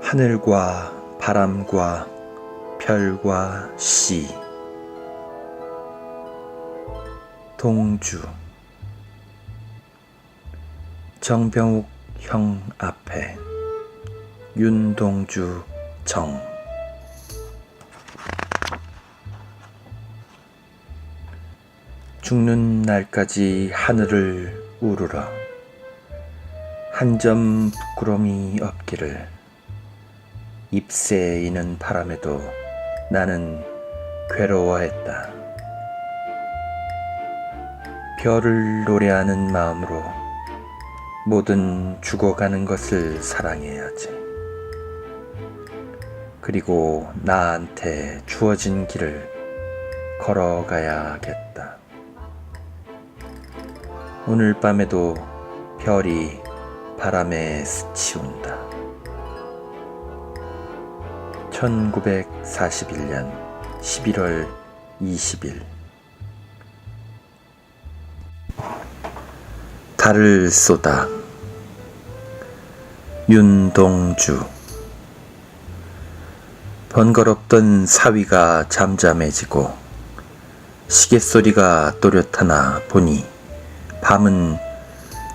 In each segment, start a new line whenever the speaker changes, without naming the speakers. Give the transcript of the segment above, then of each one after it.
하늘과 바람과 별과 씨. 동주. 정병욱 형 앞에 윤동주 정. 죽는 날까지 하늘을 우르러 한 점 부끄러움이 없기를. 잎새 이는 바람에도 나는 괴로워했다. 별을 노래하는 마음으로 모든 죽어가는 것을 사랑해야지. 그리고 나한테 주어진 길을 걸어가야겠다. 오늘 밤에도 별이 바람에 스치운다. 1941년 11월 20일. 달을 쏟아. 윤동주. 번거롭던 사위가 잠잠해지고 시계소리가 또렷하나 보니 밤은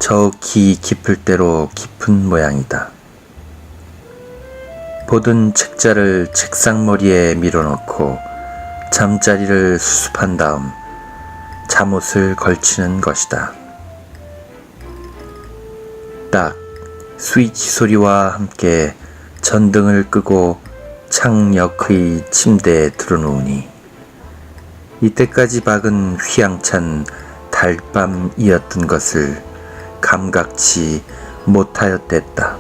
저기 깊을 대로 깊은 모양이다. 보던 책자를 책상머리에 밀어넣고 잠자리를 수습한 다음 잠옷을 걸치는 것이다. 딱 스위치 소리와 함께 전등을 끄고 창 옆의 침대에 들어놓으니 이때까지 박은 휘황찬 달밤이었던 것을 감각치 못하였댔다.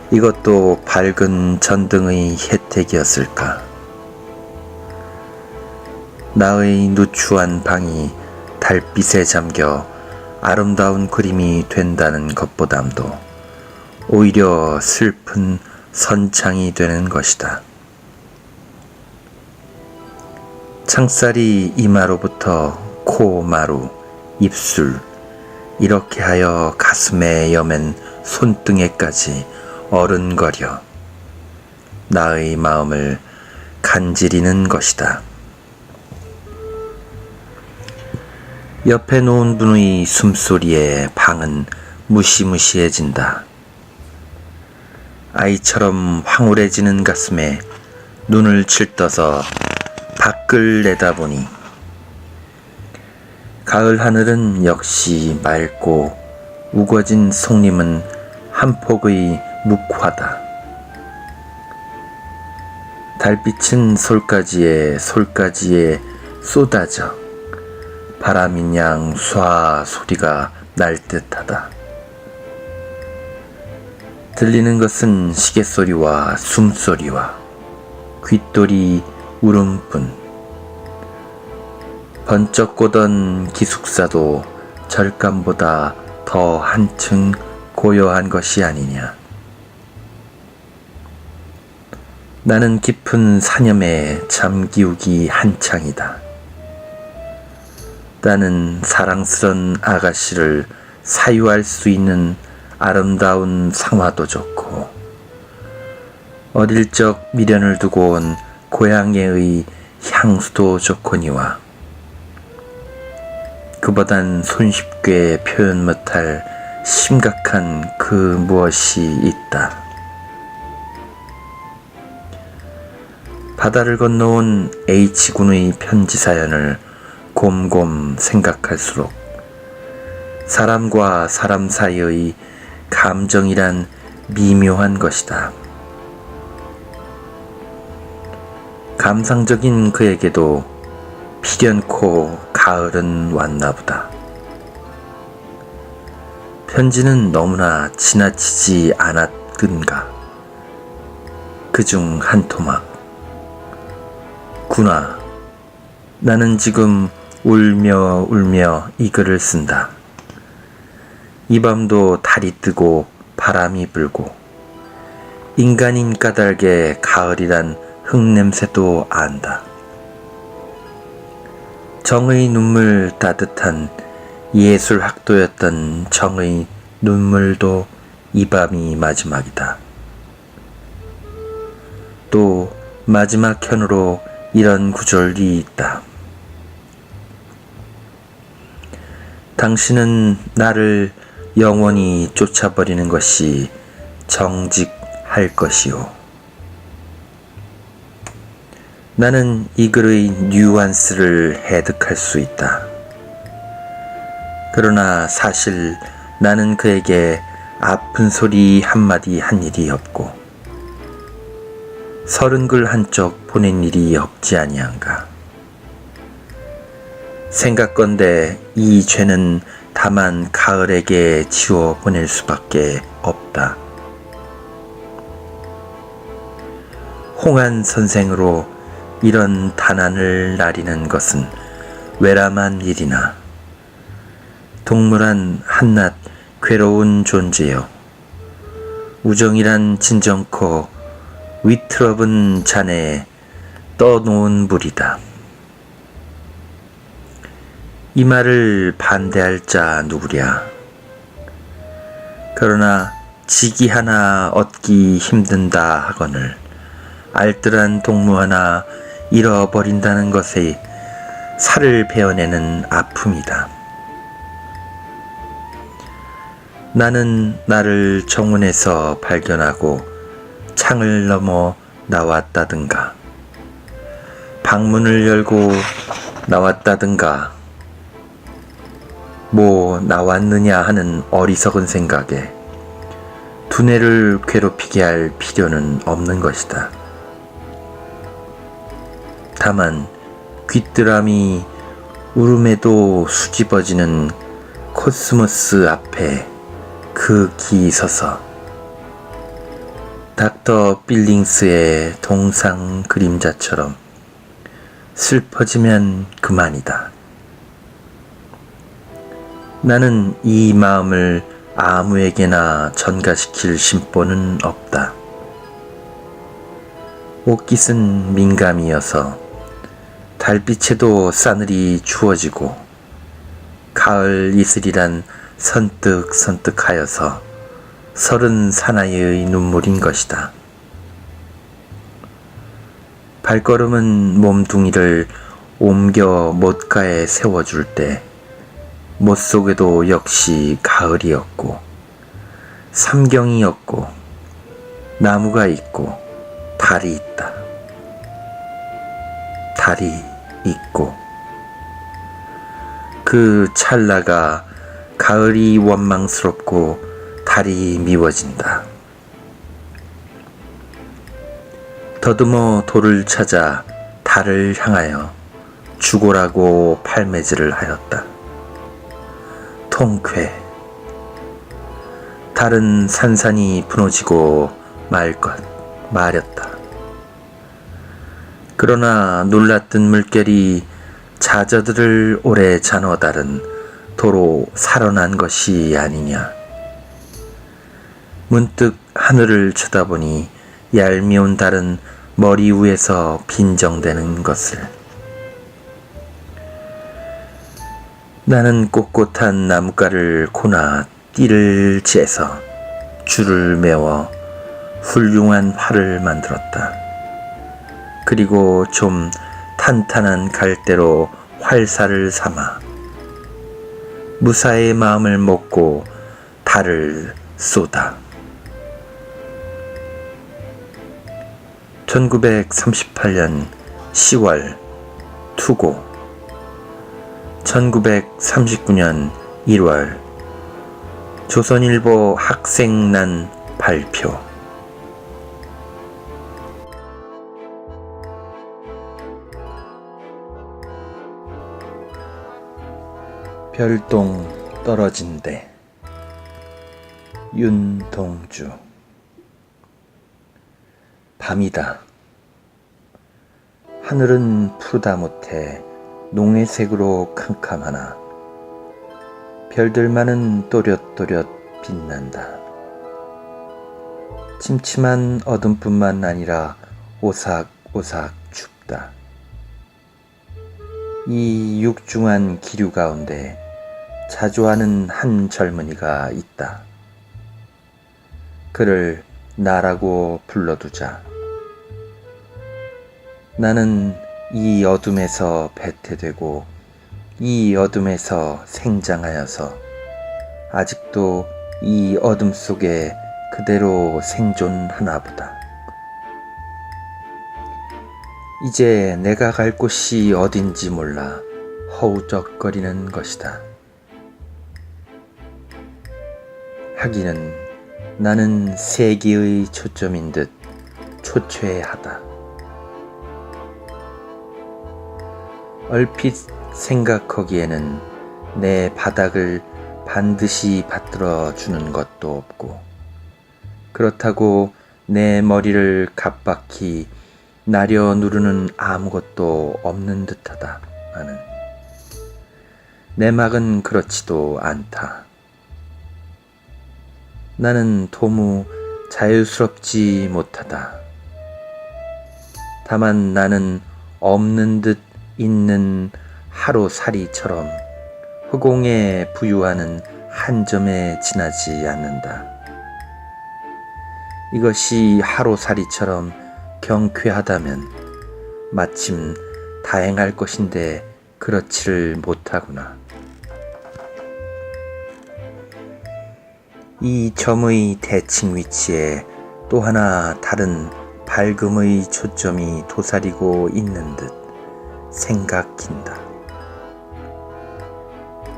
이것도 밝은 전등의 혜택이었을까? 나의 누추한 방이 달빛에 잠겨 아름다운 그림이 된다는 것보담도 오히려 슬픈 선창이 되는 것이다. 창살이 이마로부터 코, 마루, 입술 이렇게 하여 가슴에 여맨 손등에까지 어른거려 나의 마음을 간지리는 것이다. 옆에 놓은 분의 숨소리에 방은 무시무시해진다. 아이처럼 황홀해지는 가슴에 눈을 칠떠서 밖을 내다보니 가을 하늘은 역시 맑고 우거진 송림은 한 폭의 묵화다. 달빛은 솔가지에 쏟아져 바람인 양 쏴 소리가 날 듯하다. 들리는 것은 시계소리와 숨소리와 귓돌이 울음뿐. 번쩍 고던 기숙사도 절감보다 더 한층 고요한 것이 아니냐. 나는 깊은 사념에 잠기우기 한창이다. 나는 사랑스런 아가씨를 사유할 수 있는 아름다운 상화도 좋고 어릴 적 미련을 두고 온 고향의 향수도 좋거니와 그보단 손쉽게 표현 못할 심각한 그 무엇이 있다. 바다를 건너온 H군의 편지 사연을 곰곰 생각할수록 사람과 사람 사이의 감정이란 미묘한 것이다. 감상적인 그에게도 필연코 가을은 왔나보다. 편지는 너무나 지나치지 않았던가. 그중 한 토막. 구나. 나는 지금 울며 이 글을 쓴다. 이 밤도 달이 뜨고 바람이 불고 인간인 까닭에 가을이란 흙냄새도 안다. 정의 눈물 따뜻한 예술 학도였던 정의 눈물도 이 밤이 마지막이다. 또 마지막 현으로 이런 구절이 있다. 당신은 나를 영원히 쫓아버리는 것이 정직할 것이요. 나는 이 글의 뉘앙스를 해득할 수 있다. 그러나 사실 나는 그에게 아픈 소리 한마디 한 일이 없고 30글 한쪽 보낸 일이 없지 아니한가. 생각건대 이 죄는 다만 가을에게 지워 보낼 수밖에 없다. 홍한 선생으로 이런 단안을 나리는 것은 외람한 일이나 동물한 한낱 괴로운 존재여 우정이란 진정코 위트럽은 잔에 떠놓은 물이다. 이 말을 반대할 자 누구랴. 그러나 지기 하나 얻기 힘든다 하거늘 알뜰한 동무 하나 잃어버린다는 것에 살을 베어내는 아픔이다. 나는 나를 정원에서 발견하고 창을 넘어 나왔다든가 방문을 열고 나왔다든가 뭐 나왔느냐 하는 어리석은 생각에 두뇌를 괴롭히게 할 필요는 없는 것이다. 다만 귀뚜라미 울음에도 수집어지는 코스모스 앞에 그 기 서서 닥터 빌링스의 동상 그림자처럼 슬퍼지면 그만이다. 나는 이 마음을 아무에게나 전가시킬 심보는 없다. 옷깃은 민감이어서 달빛에도 싸늘이 추워지고 가을 이슬이란 선뜩선뜩하여서 30 사나이의 눈물인 것이다. 발걸음은 몸뚱이를 옮겨 못가에 세워줄 때 못 속에도 역시 가을이었고 삼경이었고 나무가 있고 달이 있다. 달이 있고 그 찰나가 가을이 원망스럽고 달이 미워진다. 더듬어 돌을 찾아 달을 향하여 죽으라고 팔매질을 하였다. 통쾌. 달은 산산이 부러지고 말렸다. 그러나 놀랐던 물결이 자저들을 오래 잔어 달은 도로 살아난 것이 아니냐. 문득 하늘을 쳐다보니 얄미운 달은 머리 위에서 빈정대는 것을. 나는 꼿꼿한 나뭇가를 고나 띠를 재서 줄을 메워 훌륭한 활을 만들었다. 그리고 좀 탄탄한 갈대로 활살을 삼아 무사의 마음을 먹고 달을 쏘다. 1938년 10월 투고 1939년 1월 조선일보 학생란 발표. 별똥 떨어진대. 윤동주. 밤이다. 하늘은 푸르다 못해 농회색으로 캄캄하나 별들만은 또렷또렷 빛난다. 침침한 어둠뿐만 아니라 오삭오삭 춥다. 이 육중한 기류 가운데 자주하는 한 젊은이가 있다. 그를 나라고 불러두자. 나는 이 어둠에서 배태되고 이 어둠에서 생장하여서 아직도 이 어둠 속에 그대로 생존하나 보다. 이제 내가 갈 곳이 어딘지 몰라 허우적거리는 것이다. 하기는 나는 세기의 초점인 듯 초췌하다. 얼핏 생각하기에는 내 바닥을 반드시 받들어 주는 것도 없고, 그렇다고 내 머리를 갑박히 나려 누르는 아무것도 없는 듯하다. 나는 내막은 그렇지도 않다. 나는 도무 자유스럽지 못하다. 다만 나는 없는 듯 있는 하루살이처럼 허공에 부유하는 한 점에 지나지 않는다. 이것이 하루살이처럼 경쾌하다면 마침 다행할 것인데 그렇지를 못하구나. 이 점의 대칭 위치에 또 하나 다른 밝음의 초점이 도사리고 있는 듯 생각힌다.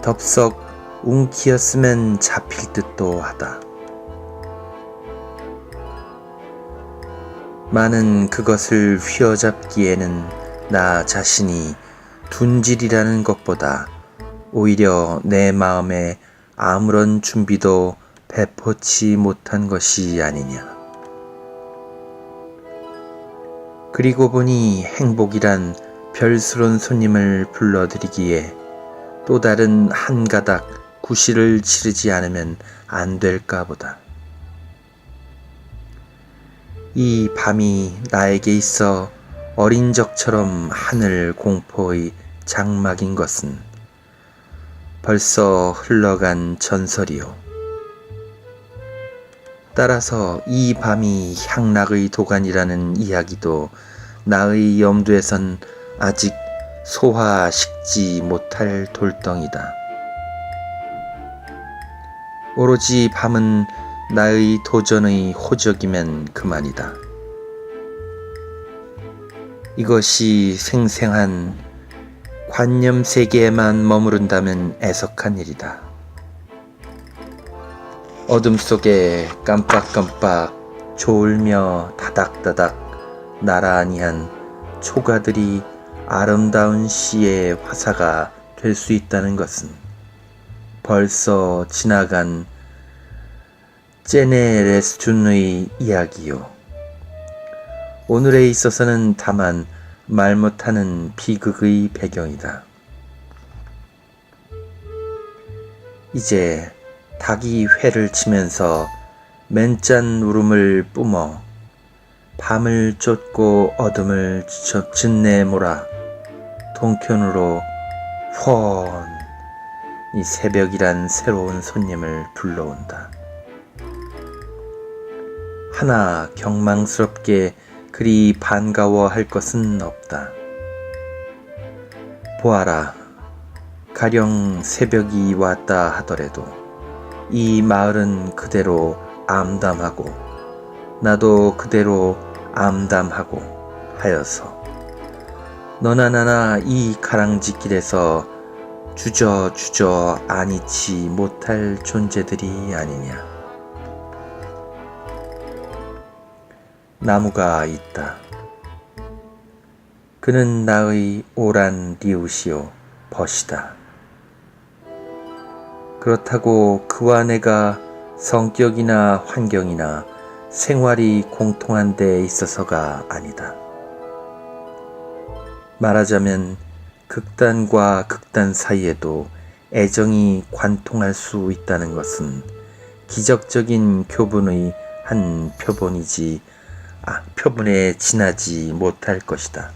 덥석 웅키였으면 잡힐 듯도 하다. 많은 그것을 휘어잡기에는 나 자신이 둔질이라는 것보다 오히려 내 마음에 아무런 준비도 베포치 못한 것이 아니냐. 그리고 보니 행복이란 별스런 손님을 불러들이기에 또 다른 한 가닥 구실을 치르지 않으면 안 될까 보다. 이 밤이 나에게 있어 어린 적처럼 하늘 공포의 장막인 것은 벌써 흘러간 전설이요. 따라서 이 밤이 향락의 도가니라는 이야기도 나의 염두에선 아직 소화식지 못할 돌덩이다. 오로지 밤은 나의 도전의 호적이면 그만이다. 이것이 생생한 관념 세계에만 머무른다면 애석한 일이다. 어둠 속에 깜빡깜빡 졸며 다닥다닥 나란히한 초가들이 아름다운 시의 화사가 될 수 있다는 것은 벌써 지나간 제네레스준의 이야기요. 오늘에 있어서는 다만 말 못하는 비극의 배경이다. 이제 닭이 회를 치면서 맨짠 울음을 뿜어 밤을 쫓고 어둠을 짓내 몰아 동편으로 훤 이 새벽이란 새로운 손님을 불러온다. 하나 경망스럽게 그리 반가워할 것은 없다. 보아라, 가령 새벽이 왔다 하더라도 이 마을은 그대로 암담하고 나도 그대로 암담하고 하여서 너나 나나 이 가랑지길에서 주저주저 아니치 못할 존재들이 아니냐. 나무가 있다. 그는 나의 오란 리우시오 벗이다. 그렇다고 그와 내가 성격이나 환경이나 생활이 공통한 데 있어서가 아니다. 말하자면 극단과 극단 사이에도 애정이 관통할 수 있다는 것은 기적적인 교분의 한 표본에 지나지 못할 것이다.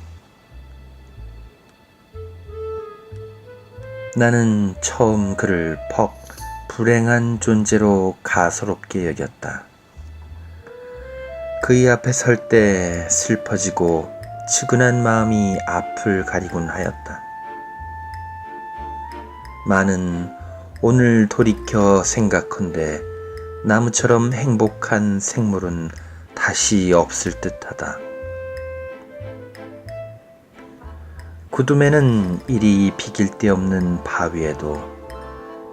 나는 처음 그를 불행한 존재로 가소롭게 여겼다. 그의 앞에 설 때 슬퍼지고 측은한 마음이 앞을 가리곤 하였다. 많은 오늘 돌이켜 생각컨대 나무처럼 행복한 생물은 다시 없을 듯하다. 구둠에는 이리 비길 데 없는 바위에도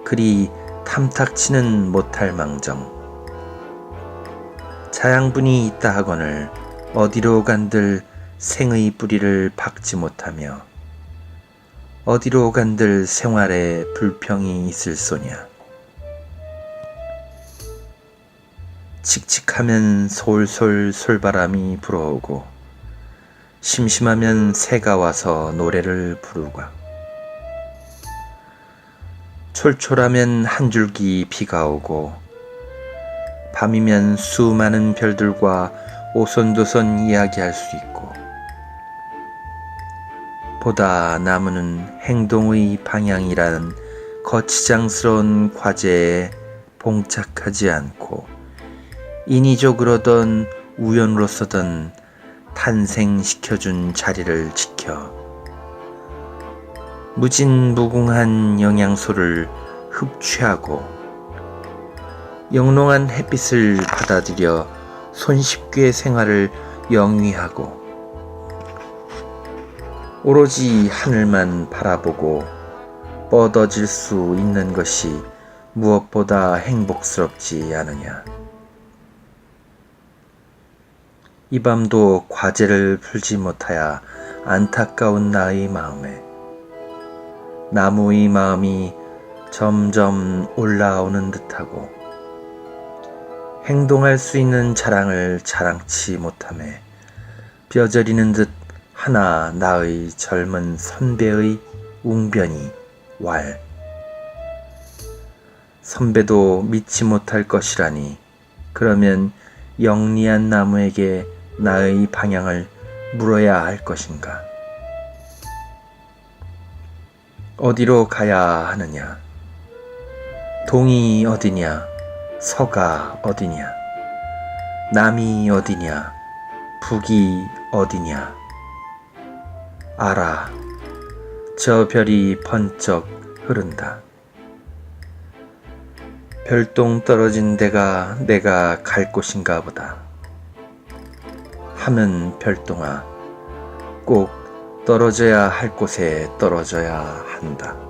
그리 탐탁치는 못할 망정. 자양분이 있다 하거늘 어디로 간들 생의 뿌리를 박지 못하며 어디로 간들 생활에 불평이 있을 소냐. 칙칙하면 솔솔 솔바람이 불어오고 심심하면 새가 와서 노래를 부르고 촐촐하면 한 줄기 비가 오고 밤이면 수많은 별들과 오손도손 이야기할 수 있고 보다 나무는 행동의 방향이란 거치장스러운 과제에 봉착하지 않고 인위적으로든 우연으로서든 탄생시켜준 자리를 지켜 무진무궁한 영양소를 흡취하고 영롱한 햇빛을 받아들여 손쉽게 생활을 영위하고 오로지 하늘만 바라보고 뻗어질 수 있는 것이 무엇보다 행복스럽지 않으냐. 이 밤도 과제를 풀지 못하여 안타까운 나의 마음에 나무의 마음이 점점 올라오는 듯하고 행동할 수 있는 자랑을 자랑치 못하매 뼈저리는 듯 하나 나의 젊은 선배의 웅변이 왈 선배도 믿지 못할 것이라니 그러면 영리한 나무에게 나의 방향을 물어야 할 것인가? 어디로 가야 하느냐? 동이 어디냐? 서가 어디냐? 남이 어디냐? 북이 어디냐? 알아, 저 별이 번쩍 흐른다. 별똥 떨어진 데가 내가 갈 곳인가 보다. 하면 별똥아, 꼭 떨어져야 할 곳에 떨어져야 한다.